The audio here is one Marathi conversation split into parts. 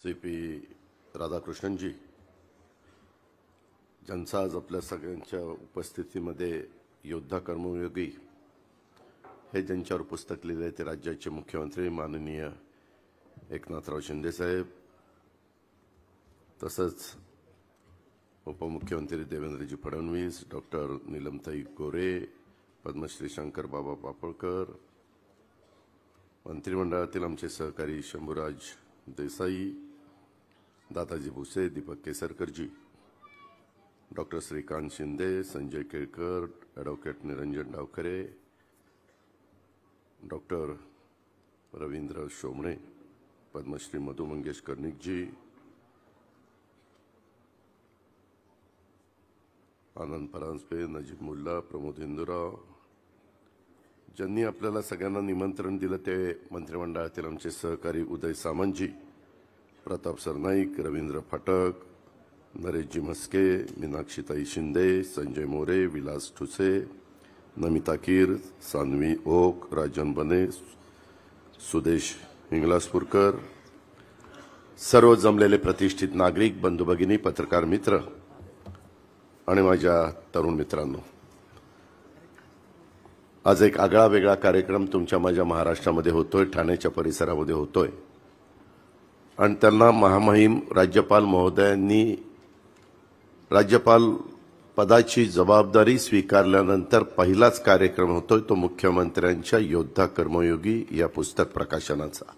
CP राधाकृष्णनजी, ज्यांचा आज आपल्या सगळ्यांच्या उपस्थितीमध्ये योद्धा कर्मयोगी हे ज्यांच्यावर पुस्तक लिहिले ते राज्याचे मुख्यमंत्री माननीय एकनाथराव शिंदे साहेब, तसंच उपमुख्यमंत्री देवेंद्रजी फडणवीस, डॉक्टर नीलमताई गोरे, पद्मश्री शंकर बाबा पापळकर, मंत्रिमंडळातील आमचे सहकारी Shambhuraj Desai, Dadaji Bhuse, Deepak Kesarkarji, doctor Shrikant Shinde, Sanjay Kelkar, advocate Niranjan Davkhare, doctor Ravindra Shomane, Padmashri Madhu Mangesh Karnikji, Anand Paranjpe, Najeeb Mulla, Pramod Hindurao, ज्यांनी आपल्याला सगळ्यांना निमंत्रण दिलं ते मंत्रिमंडळातील आमचे सहकारी उदय सामंतजी, प्रताप सरनाईक, रवींद्र फाटक, नरेशजी म्हस्के, मीनाक्षीताई शिंदे, संजय मोरे, विलास ठुसे, नमिता कीर, सान्वी ओक, राजन बने, सुदेश हिंगलासपूरकर, सर्व जमलेले प्रतिष्ठित नागरिक, बंधू भगिनी, पत्रकार मित्र आणि माझ्या तरुण मित्रांनो, आज एक आगळा वेगळा कार्यक्रम तुमच्या माझ्या महाराष्ट्रामध्ये होतोय, ठाण्याच्या परिसरामध्ये होतोय आणि त्यांना महामहिम राज्यपाल महोदयांनी राज्यपाल पदाची जबाबदारी स्वीकारल्यानंतर पहिलाच कार्यक्रम होतोय तो मुख्यमंत्र्यांच्या योद्धा कर्मयोगी या पुस्तक प्रकाशनाचा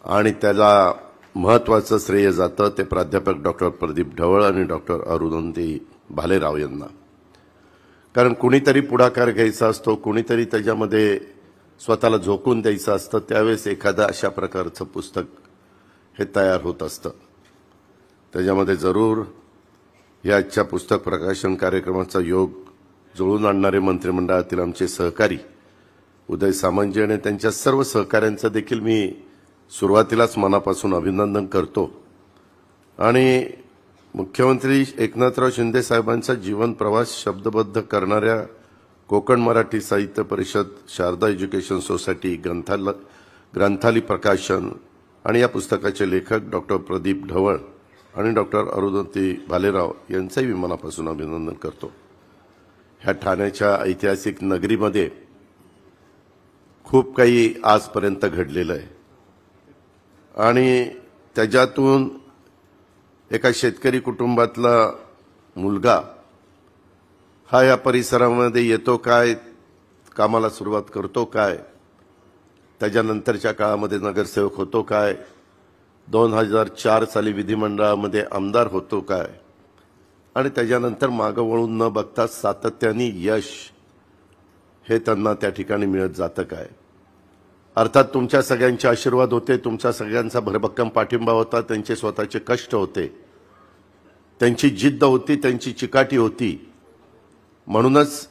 आणि त्याला महत्त्वाचं श्रेय जातं ते प्राध्यापक डॉक्टर प्रदीप ढवळ आणि डॉक्टर अरुंधती भालेराव यांना. कारण कुणीतरी पुढाकार घ्यायचा असतो, कुणीतरी त्याच्यामध्ये स्वतःला झोकून द्यायचं असतं, त्यावेळेस एखादा अशा प्रकारचं पुस्तक हे तयार होत असतं. त्याच्यामध्ये जरूर या आजच्या पुस्तक प्रकाशन कार्यक्रमाचा योग जुळून आणणारे मंत्रिमंडळातील आमचे सहकारी उदय सामंतजी आणि त्यांच्या सर्व सहकाऱ्यांचं देखील मी सुरुवातीलाच मनापासून अभिनंदन करतो. आणि मुख्यमंत्री एकनाथराव शिंदे साहेबांचा जीवन प्रवास शब्दबद्ध करणाऱ्या कोकण मराठी साहित्य परिषद, शारदा एज्युकेशन सोसायटी, ग्रंथाली प्रकाशन आणि या पुस्तकाचे लेखक डॉक्टर प्रदीप ढवळ आणि डॉक्टर अरुंधती भालेराव यांचंही मी मनापासून अभिनंदन करतो. ह्या ठाण्याच्या ऐतिहासिक नगरीमध्ये खूप काही आजपर्यंत घडलेलं आहे आणि त्याच्यातून एका शेतकरी कुटुंबातला मुलगा हा या परिसरामध्ये येतो काय, कामाला सुरुवात करतो काय, त्याच्यानंतरच्या काळामध्ये नगरसेवक होतो काय, 2004 साली विधिमंडळामध्ये आमदार होतो काय आणि त्याच्यानंतर मागं वळून न बघता सातत्याने यश हे त्यांना त्या ठिकाणी मिळत जातं काय. अर्थात तुमच्या सगळ्यांचे आशीर्वाद होते, तुमच्या सगळ्यांचा भरभक्कम पाठिंबा होता, त्यांचे स्वतःचे कष्ट होते, त्यांची जिद्द होती, त्यांची चिकाटी होती. म्हणूनच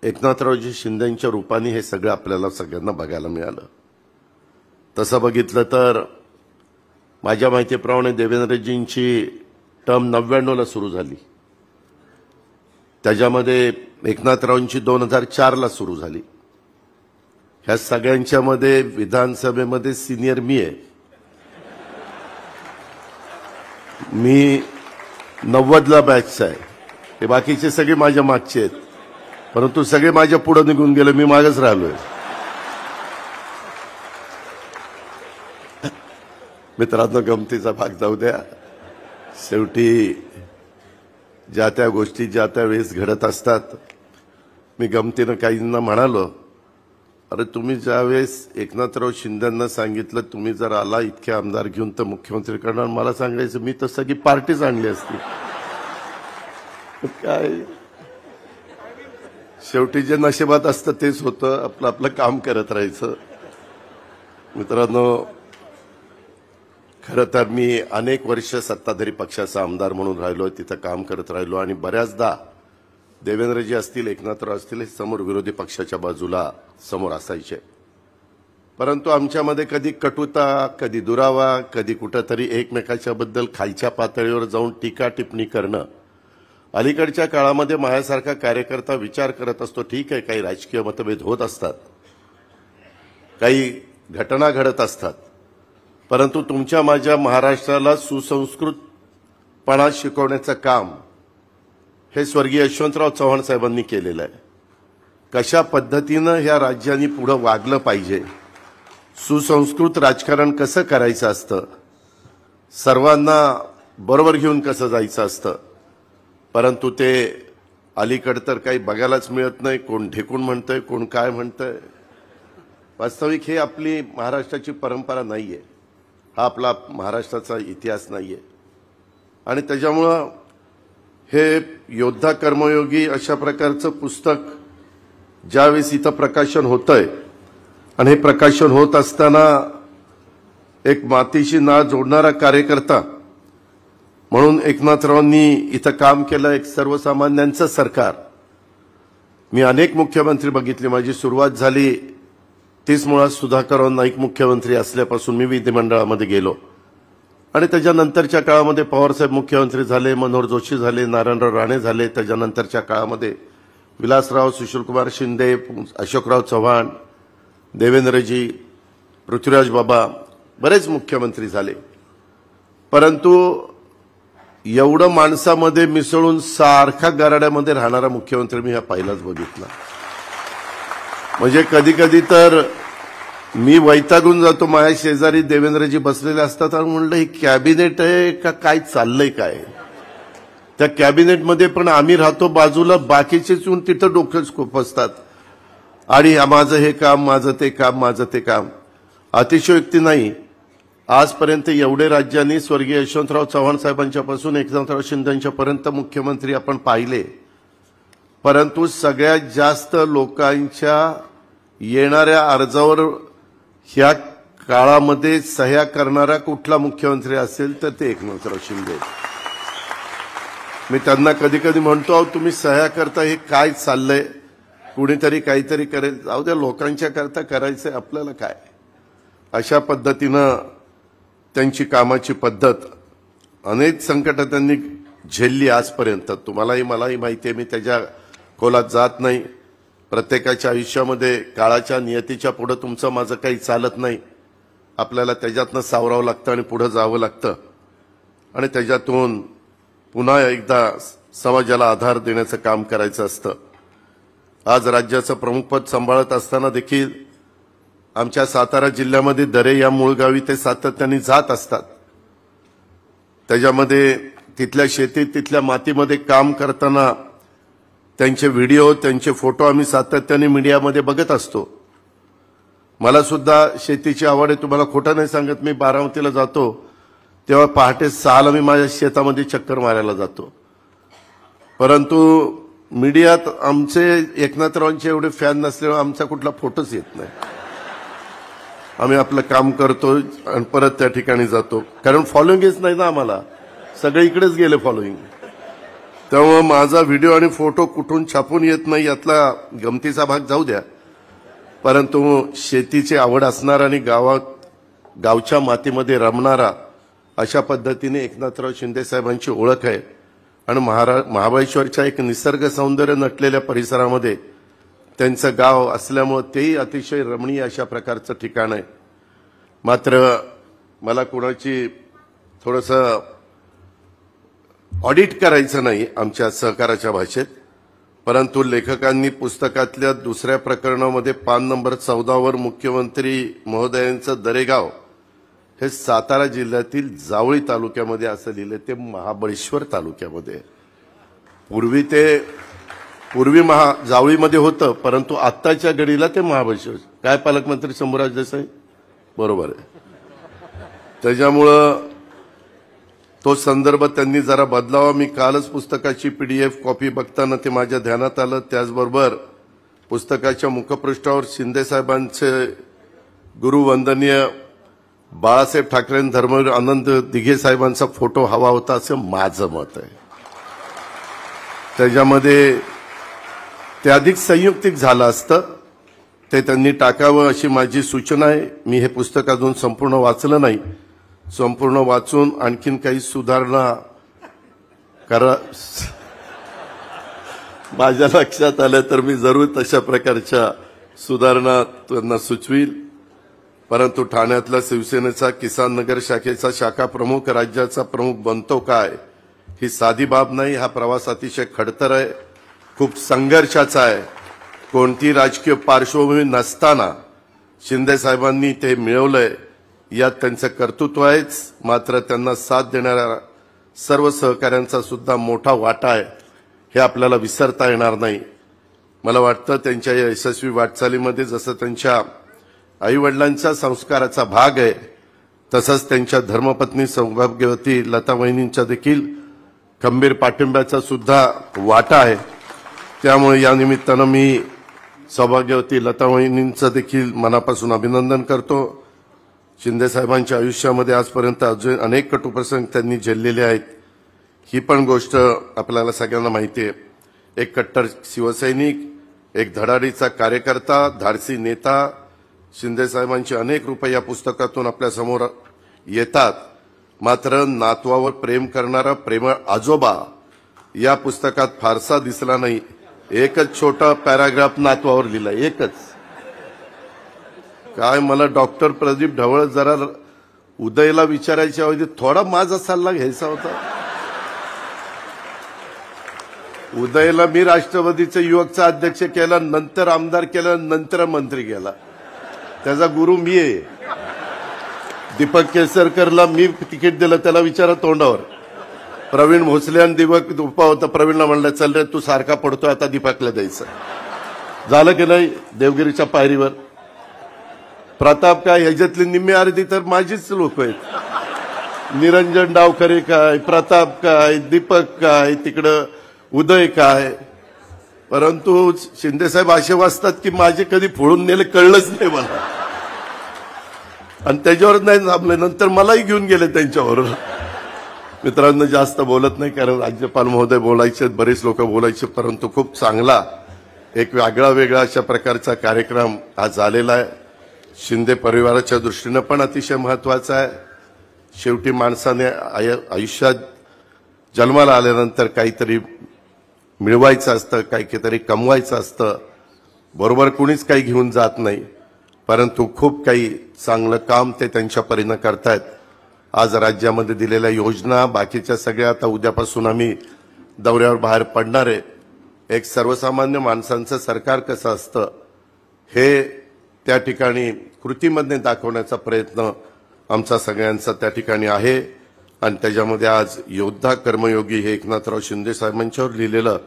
एकनाथरावजी शिंदेंच्या रूपाने हे सगळं आपल्याला सगळ्यांना बघायला मिळालं. तसं बघितलं तर माझ्या माहितीप्रमाणे देवेंद्रजींची टर्म 99ला सुरू झाली, त्याच्यामध्ये एकनाथरावांची 2004ला सुरू झाली. ह्या सगळ्यांच्या मध्ये विधानसभेमध्ये सिनियर मी आहे. मी 90ला बॅचचा आहे, हे बाकीचे सगळे माझ्या मागचे आहेत, परंतु सगळे माझ्या पुढे निघून गेले, मी मागच राहिलोय. मित्रांनो, गमतीचा भाग जाऊ द्या. शेवटी ज्या त्या गोष्टी ज्या त्या वेळेस घडत असतात. मी गमतीनं काहींना म्हणालो, अरे तुम्ही ज्यावेळेस एकनाथराव शिंदेंना सांगितलं तुम्ही जर आला इतके आमदार घेऊन तर मुख्यमंत्री करणार, मला सांगायचं मी तर सगळी पार्टीच आणली असती. काय शेवटी जे नशिबात असतं तेच होतं, आपलं आपलं काम करत राहायचं. मित्रांनो, खरं तर मी अनेक वर्ष सत्ताधारी पक्षाचा आमदार म्हणून राहिलो, तिथं काम करत राहिलो आणि बऱ्याचदा देवेंद्रजी असतील, एकनाथराव असतील, हे समोर विरोधी पक्षाच्या बाजूला समोर असायचे. परंतु आमच्यामध्ये कधी कटुता, कधी दुरावा, कधी कुठंतरी एकमेकाच्या बद्दल खालच्या पातळीवर जाऊन टीका टिप्पणी करणं. अलीकडच्या काळामध्ये माझ्यासारखा कार्यकर्ता विचार करत असतो, ठीक आहे काही राजकीय मतभेद होत असतात, काही घटना घडत असतात, परंतु तुमच्या माझ्या महाराष्ट्राला सुसंस्कृतपणा शिकवण्याचं काम हे स्वर्गीय यशवंतराव चव्हाण साहेबांनी केलेलं आहे. कशा पद्धतीनं ह्या राज्याने पुढे वागलं पाहिजे, सुसंस्कृत राजकारण कसं करायचं असतं, सर्वांना बरोबर घेऊन कसं जायचं असतं. परंतु ते अलीकडे तर काही बघायलाच मिळत नाही. कोण ढेकून म्हणतंय, कोण काय म्हणतंय. वास्तविक हे आपली महाराष्ट्राची परंपरा नाहीये, हा आपला महाराष्ट्राचा इतिहास नाहीये. आणि त्याच्यामुळं हे योद्धा कर्मयोगी अशा प्रकारचं पुस्तक ज्यावेळेस इथं प्रकाशन होतंय आणि हे प्रकाशन होत असताना एक मातीशी नाळ जोडणारा कार्यकर्ता म्हणून एकनाथरावांनी इथं काम केलं. एक सर्वसामान्यांचं सरकार. मी अनेक मुख्यमंत्री बघितले. माझी सुरुवात झाली 30 मुळात सुधाकरराव नाईक मुख्यमंत्री असल्यापासून मी विधिमंडळामध्ये गेलो आणि त्याच्यानंतरच्या काळामध्ये पवारसाहेब मुख्यमंत्री झाले, मनोहर जोशी झाले, नारायणराव राणे झाले. त्याच्यानंतरच्या काळामध्ये विलासराव, सुशीलकुमार शिंदे, अशोकराव चव्हाण, देवेंद्रजी, पृथ्वीराज बाबा, बरेच मुख्यमंत्री झाले. परंतु एवढं माणसामध्ये मिसळून सारखा गाराड्यामध्ये राहणारा मुख्यमंत्री मी हा पहिलाच बघितला. म्हणजे कधी कधी तर मी वैतागून जातो. माझ्या शेजारी देवेंद्रजी बसलेले असतात आणि म्हणलं हे कॅबिनेट आहे का काय चाललंय काय. त्या कॅबिनेटमध्ये पण आम्ही राहतो बाजूला, बाकीचेच येऊन तिथं डोकंच खुपसतात आणि माझं हे काम, माझं ते काम, माझं ते काम. अतिशयोक्ती नाही. आजपर्यंत एवढे राज्यांनी स्वर्गीय यशवंतराव चव्हाण साहेबांच्यापासून एकनाथराव शिंदेंच्यापर्यंत मुख्यमंत्री आपण पाहिले. परंतु सगळ्यात जास्त लोकांच्या येणाऱ्या अर्जावर ह्या काळामध्ये सह्या करणारा कुठला मुख्यमंत्री असेल तर ते एकनाथराव शिंदे. मी त्यांना कधी कधी म्हणतो, अहो तुम्ही सह्या करता, हे काय चाललंय, कुणीतरी काहीतरी करेल, जाऊ द्या, लोकांच्या करता करायचंय, आपल्याला काय. अशा पद्धतीनं त्यांची कामाची पद्धत. अनेक संकट त्यांनी झेलली आजपर्यंत. तुम्हालाही मलाही माहिती आहे, मी त्याच्या खोलात जात नाही. प्रत्येकाच्या आयुष्यामध्ये काळाच्या नियतीच्या पुढे तुमचं माझं काही चालत नाही. आपल्याला त्याच्यातनं सावरावं लागतं आणि पुढे जावं लागतं आणि त्याच्यातून पुन्हा एकदा समाजाला आधार देण्याचं काम करायचं असतं. आज राज्याचं प्रमुखपद सांभाळत असताना देखील आमच्या सातारा जिल्ह्यामध्ये दरे या मूळ गावी ते सातत्याने जात असतात. त्याच्यामध्ये तिथल्या शेतीत, तिथल्या मातीमध्ये काम करताना त्यांचे व्हिडिओ, त्यांचे फोटो आम्ही सातत्याने मीडियामध्ये बघत असतो. मला सुद्धा शेतीची आवड आहे. तुम्हाला खोटं नाही सांगत, मी बारामतीला जातो तेव्हा पहाटे 6ला मी माझ्या शेतामध्ये चक्कर मारायला जातो. परंतु मीडियात आमचे एकनाथरावांचे एवढे फॅन नसल्यामुळे आमचा कुठला फोटोच येत नाही. आम्ही आपलं काम करतो आणि परत त्या ठिकाणी जातो, कारण फॉलोइंगच नाही ना आम्हाला. सगळे इकडेच गेले फॉलोइंग. त्यामुळे माझा व्हिडिओ आणि फोटो कुठून छापून येत नाही यातला गमतीचा भाग जाऊ द्या. परंतु शेतीची आवड असणारा आणि गावच्या मातीमध्ये रमणारा अशा पद्धतीने एकनाथराव शिंदे साहेबांची ओळख आहे. आणि महाबळेश्वरच्या एक निसर्ग सौंदर्य नटलेल्या परिसरामध्ये त्यांचं गाव असल्यामुळे तेही अतिशय रमणीय अशा प्रकारचं ठिकाण आहे. मात्र मला कोणाची थोडंसं ऑडिट करायचं नाही आमच्या सहकाराच्या भाषेत. परंतु लेखकांनी पुस्तकातल्या दुसऱ्या प्रकरणामध्ये पान नंबर 14वर मुख्यमंत्री महोदयांचं दरेगाव हे सातारा जिल्ह्यातील जावळी तालुक्यामध्ये असं लिहिलं. ते महाबळेश्वर तालुक्यामध्ये. पूर्वी जावळीमध्ये होतं, परंतु आत्ताच्या घडीला ते महाबळेश्वर. काय पालकमंत्री शंभूराज देसाई? बरोबर आहे. त्याच्यामुळं तो संदर्भ त्यांनी जरा बदलावा. मी कालच पुस्तकाची PDF कॉपी बघताना ते माझ्या ध्यानात आलं. त्याचबरोबर पुस्तकाच्या मुखपृष्ठावर शिंदे साहेबांचे गुरुवंदनीय बाळासाहेब ठाकरे, धर्मवीर आनंद दिघे साहेबांचा फोटो हवा होता असं माझं मत आहे. त्याच्यामध्ये ते अधिक संयुक्तिक झालं असतं, ते त्यांनी टाकावं अशी माझी सूचना आहे. मी हे पुस्तक अजून संपूर्ण वाचलं नाही. संपूर्ण वाचून आणखीन काही सुधारणा करा माझ्या लक्षात आलं तर मी जरूर तशा प्रकारच्या सुधारणा त्यांना सुचवील. परंतु ठाण्यातला शिवसेनेचा किसान नगर शाखेचा शाखा प्रमुख राज्याचा प्रमुख बनतो काय ही साधी बाब नाही। हा प्रवास अतिशय खडतर आहे, खूप संघर्षाचा आहे। कोणती राजकीय पार्श्वभूमी नसताना शिंदे साहेबांनी ते मिळवलंय, यात त्यांचं कर्तृत्व आहेच, मात्र त्यांना साथ देणाऱ्या सर्व सहकाऱ्यांचा सुद्धा मोठा वाटा आहे, हे आपल्याला विसरता येणार नाही। मला वाटतं त्यांच्या या यशस्वी वाटचालीमध्ये जसं त्यांच्या आईवडिलांच्या संस्काराचा भाग आहे, तसंच त्यांच्या धर्मपत्नी सौभाग्यवती लता वहिनींच्या देखील खंबीर पाठिंब्याचा सुद्धा वाटा आहे। त्यामुळे या निमित्तानं मी सौभाग्यवती लता वहिनींचं देखील मनापासून अभिनंदन करतो। शिंदे साहेबांच्या आयुष्यामध्ये आजपर्यंत अजून अनेक कटुप्रसंग त्यांनी झेललेले आहेत, ही पण गोष्ट आपल्याला सगळ्यांना माहिती आहे। एक कट्टर शिवसैनिक, एक धडाडीचा कार्यकर्ता, धाडसी नेता। शिंदे साहेबांचे अनेक रूप या पुस्तकातून आपल्या समोर येतात, मात्र नातवावर प्रेम करणारा प्रेमळ आजोबा या पुस्तकात फारसा दिसला नाही। एकच छोटा पॅराग्राफ नातवावर लिहिला, एकच। काय मला डॉक्टर प्रदीप ढवळ जरा उदयला विचारायच्या ऐवजी थोडा माझा सल्ला घ्यायचा होता। उदयला मी राष्ट्रवादीचे युवकचा अध्यक्ष केला, नंतर आमदार केला, नंतर मंत्री केला। त्याचा गुरु मी आहे। दीपक केसरकरला मी तिकीट दिलं, त्याला विचारा तोंडावर। प्रवीण भोसले आणि दीपक उपा होता, प्रवीणला म्हणलं चल रे तू सारखा पडतोय, आता दीपकला द्यायचं। झालं की नाही देवगिरीच्या पायरीवर? प्रताप काय, ह्याच्यातली निम्मी अर्धी तर माझीच लोक आहेत। निरंजन डावखरे काय, प्रताप काय, दीपक काय, तिकडं उदय काय। परंतु शिंदेसाहेब असे वाचतात की माझे कधी फोडून नेले कळलंच नाही मला, आणि त्याच्यावर नाही थांबले, नंतर मलाही घेऊन गेले त्यांच्याबरोबर। मित्रांनो, जास्त बोलत नाही कारण राज्यपाल महोदय बोलायचे, बरेच लोक बोलायचे, परंतु खूप चांगला एक वेगळा अशा प्रकारचा कार्यक्रम आज झालेला आहे। शिंदे परिवाराच्या दृष्टीने पण अतिशय महत्वाचा आहे। शेवटी माणसाने आयुष्यात जन्माला आल्यानंतर काहीतरी मिळवायचं असतं, काहीतरी कमवायचं असतं। बरोबर कुणीच काही घेऊन जात नाही, परंतु खूप काही चांगलं काम ते त्यांच्या परीने करतायत। आज राज्यामध्ये दिलेल्या योजना बाकीच्या सगळ्या, आता उद्यापासून आम्ही दौऱ्यावर बाहेर पडणार आहे। एक सर्वसामान्य माणसांचं सरकार कसं असतं हे त्या ठिकाणी कृतीमध्ये दाखवण्याचा प्रयत्न आमचा सगळ्यांचा त्या ठिकाणी आहे। आणि त्याच्यामध्ये आज योद्धा कर्मयोगी हे एकनाथराव शिंदे साहेबांच्यावर लिहिलेलं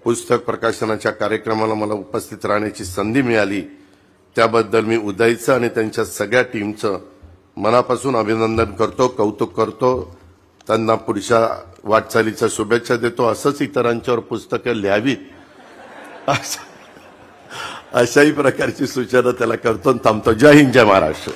पुस्तक प्रकाशनाच्या कार्यक्रमाला मला उपस्थित राहण्याची संधी मिळाली, त्याबद्दल मी उदयचं आणि त्यांच्या सगळ्या टीमचं मनापासून अभिनंदन करतो, कौतुक करतो। त्यांना पुढच्या वाटचालीच्या शुभेच्छा देतो। असंच इतरांच्यावर पुस्तकं लिहावीत अशाही प्रकारची सूचना त्याला करतो। थांबतो। जय हिंद, जय महाराष्ट्र।